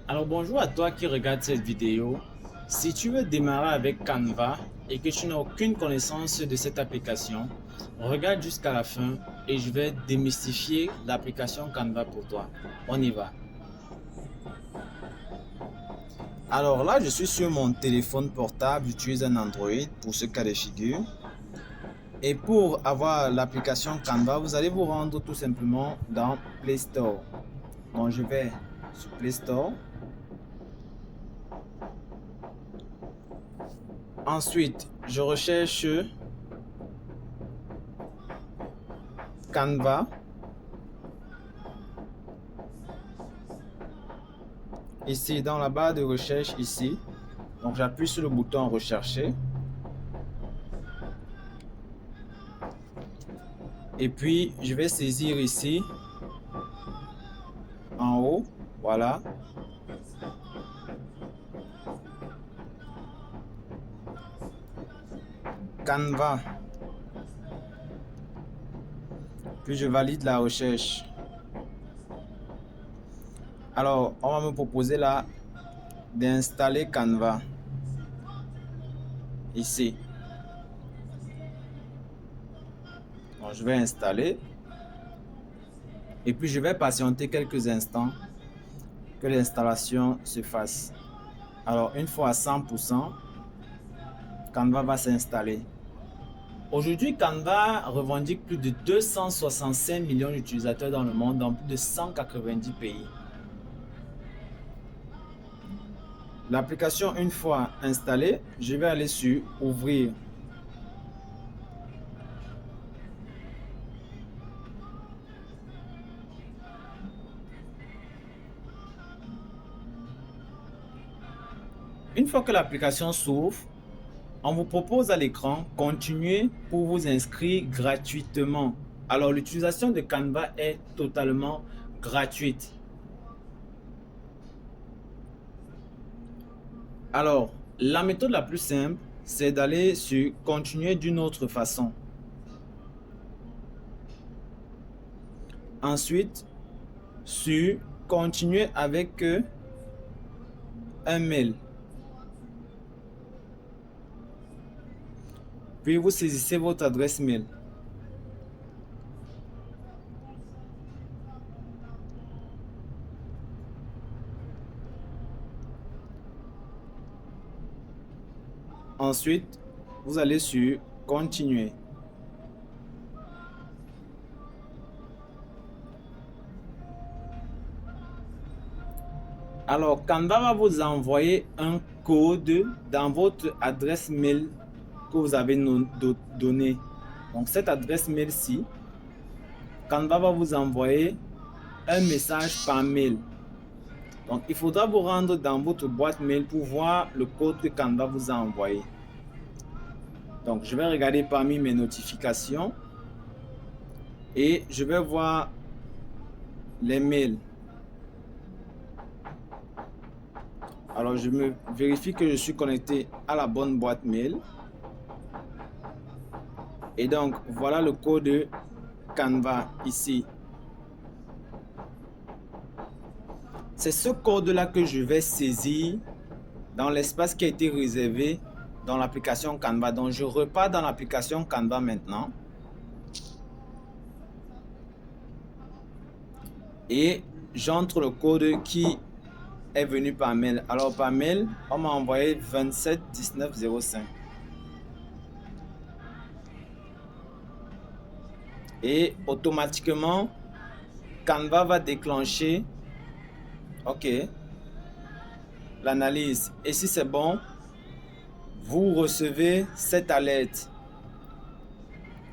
Alors bonjour à toi qui regarde cette vidéo. Si tu veux démarrer avec Canva et que tu n'as aucune connaissance de cette application, regarde jusqu'à la fin et je vais démystifier l'application Canva pour toi. On y va. Alors là, je suis sur mon téléphone portable, j'utilise un Android pour ce cas de figure. Et pour avoir l'application Canva, vous allez vous rendre tout simplement dans Play Store. Donc je vais sur Play Store. Ensuite, je recherche Canva. Ici, dans la barre de recherche, ici. Donc, j'appuie sur le bouton rechercher. Et puis, je vais saisir ici, en haut. Voilà. Canva. Puis, je valide la recherche. Alors, on va me proposer là d'installer Canva. Ici. Donc, je vais installer. Et puis, je vais patienter quelques instants que l'installation se fasse. Alors, une fois à 100%, Canva va s'installer. Aujourd'hui, Canva revendique plus de 265 millions d'utilisateurs dans le monde, dans plus de 190 pays. L'application, une fois installée, je vais aller sur Ouvrir. Une fois que l'application s'ouvre, on vous propose à l'écran Continuer pour vous inscrire gratuitement. Alors, l'utilisation de Canva est totalement gratuite. Alors, la méthode la plus simple, c'est d'aller sur Continuer d'une autre façon. Ensuite, sur Continuer avec un mail. Puis vous saisissez votre adresse mail. Ensuite, vous allez sur Continuer. Alors, Canva va vous envoyer un code dans votre adresse mail que vous avez donnée. Donc, cette adresse mail-ci, Canva va vous envoyer un message par mail. Donc, il faudra vous rendre dans votre boîte mail pour voir le code que Canva vous a envoyé. Donc, je vais regarder parmi mes notifications et je vais voir les mails. Alors, je me vérifie que je suis connecté à la bonne boîte mail. Et donc, voilà le code Canva ici. C'est ce code-là que je vais saisir dans l'espace qui a été réservé dans l'application Canva. Donc, je repars dans l'application Canva maintenant. Et j'entre le code qui est venu par mail. Alors, par mail, on m'a envoyé 27 19 05. Et automatiquement, Canva va déclencher l'analyse. Et si c'est bon, vous recevez cette alerte.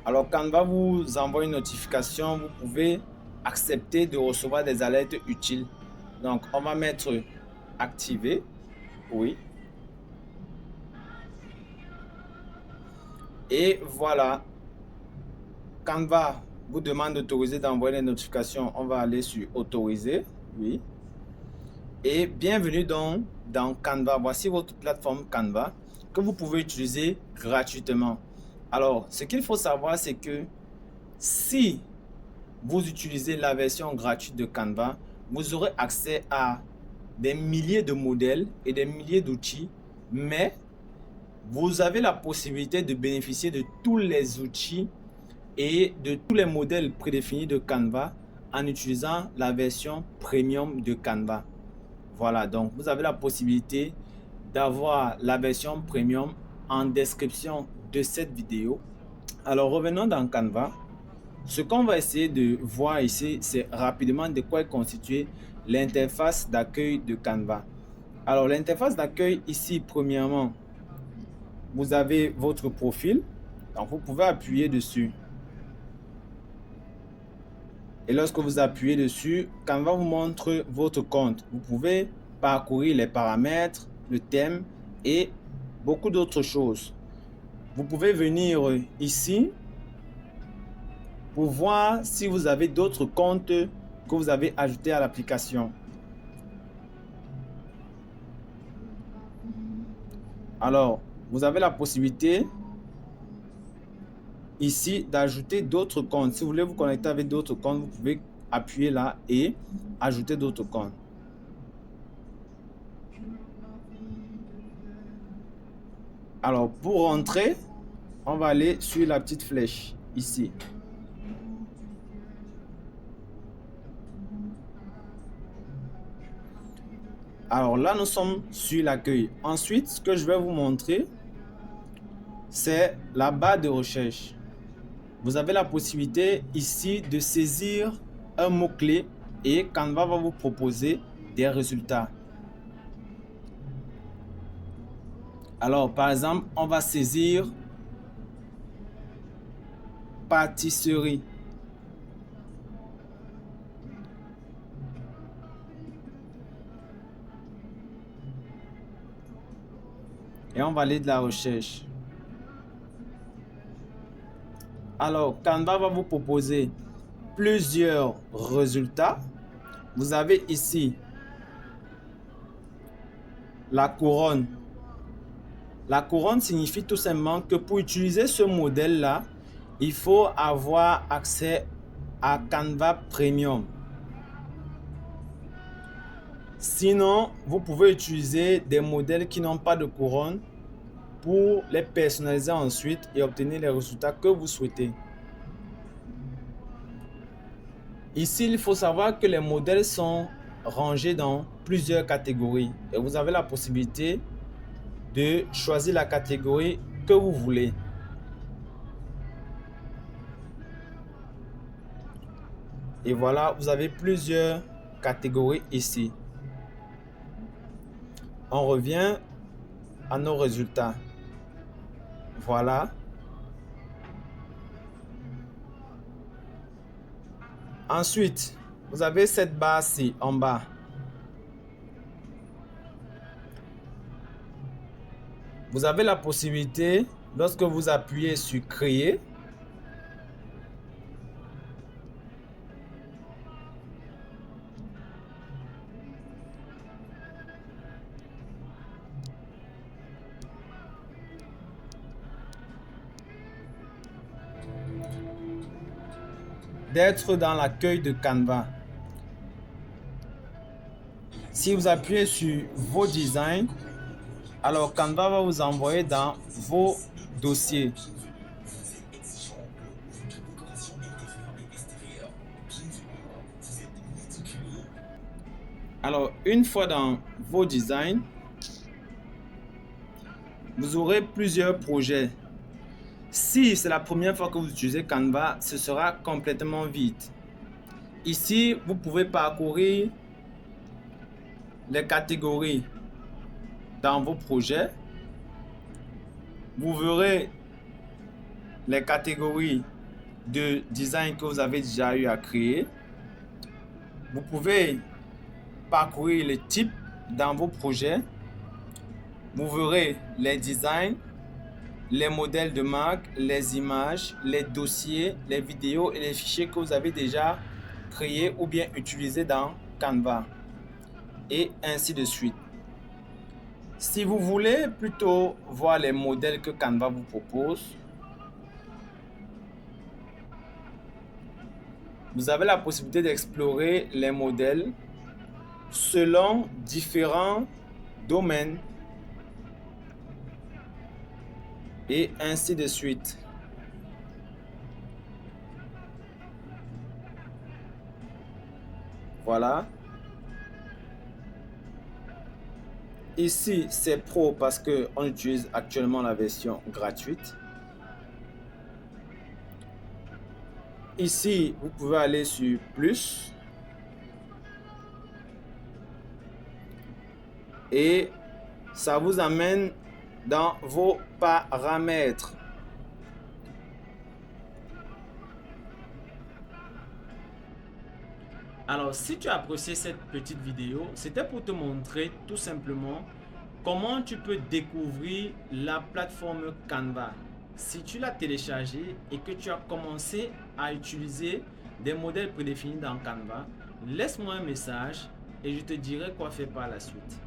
Alors, Canva vous envoie une notification. Vous pouvez accepter de recevoir des alertes utiles. Donc, on va mettre activer. Oui. Et voilà. Canva vous demande d'autoriser d'envoyer les notifications. On va aller sur autoriser. Oui. Et bienvenue donc dans Canva. Voici votre plateforme Canva que vous pouvez utiliser gratuitement. Alors, ce qu'il faut savoir, c'est que si vous utilisez la version gratuite de Canva, vous aurez accès à des milliers de modèles et des milliers d'outils, mais vous avez la possibilité de bénéficier de tous les outils et de tous les modèles prédéfinis de Canva en utilisant la version premium de Canva. Voilà, donc vous avez la possibilité d'avoir la version premium en description de cette vidéo. Alors revenons dans Canva. Ce qu'on va essayer de voir ici, c'est rapidement de quoi est constituée l'interface d'accueil de Canva. Alors l'interface d'accueil ici, premièrement, vous avez votre profil. Donc vous pouvez appuyer dessus. Et lorsque vous appuyez dessus, Canva vous montre votre compte. Vous pouvez parcourir les paramètres, le thème et beaucoup d'autres choses. Vous pouvez venir ici pour voir si vous avez d'autres comptes que vous avez ajoutés à l'application. Alors, vous avez la possibilité ici d'ajouter d'autres comptes. Si vous voulez vous connecter avec d'autres comptes, vous pouvez appuyer là et ajouter d'autres comptes. Alors, pour rentrer, on va aller sur la petite flèche ici. Alors là, nous sommes sur l'accueil. Ensuite, ce que je vais vous montrer, c'est la barre de recherche. Vous avez la possibilité ici de saisir un mot-clé et Canva va vous proposer des résultats. Alors, par exemple, on va saisir pâtisserie. Et on va aller de la recherche. Alors, Canva va vous proposer plusieurs résultats. Vous avez ici la couronne. La couronne signifie tout simplement que pour utiliser ce modèle-là, il faut avoir accès à Canva Premium. Sinon, vous pouvez utiliser des modèles qui n'ont pas de couronne pour les personnaliser ensuite et obtenir les résultats que vous souhaitez. Ici, il faut savoir que les modèles sont rangés dans plusieurs catégories et vous avez la possibilité de choisir la catégorie que vous voulez. Et voilà, vous avez plusieurs catégories ici. On revient à nos résultats. Voilà. Ensuite, vous avez cette barre-ci en bas. Vous avez la possibilité, lorsque vous appuyez sur Créer, d'être dans l'accueil de Canva. Si vous appuyez sur vos designs, alors Canva va vous envoyer dans vos dossiers. Alors, une fois dans vos designs, vous aurez plusieurs projets. Si c'est la première fois que vous utilisez Canva, ce sera complètement vide. Ici, vous pouvez parcourir les catégories dans vos projets. Vous verrez les catégories de design que vous avez déjà eu à créer. Vous pouvez parcourir les types dans vos projets. Vous verrez les designs, les modèles de marque, les images, les dossiers, les vidéos et les fichiers que vous avez déjà créés ou bien utilisés dans Canva. Et ainsi de suite. Si vous voulez plutôt voir les modèles que Canva vous propose, vous avez la possibilité d'explorer les modèles selon différents domaines et ainsi de suite. Voilà. Ici, c'est Pro parce qu'on utilise actuellement la version gratuite. Ici, vous pouvez aller sur Plus. Et ça vous amène dans vos paramètres. Alors, si tu as apprécié cette petite vidéo, c'était pour te montrer tout simplement comment tu peux découvrir la plateforme Canva. Si tu l'as téléchargé et que tu as commencé à utiliser des modèles prédéfinis dans Canva, laisse-moi un message et je te dirai quoi faire par la suite.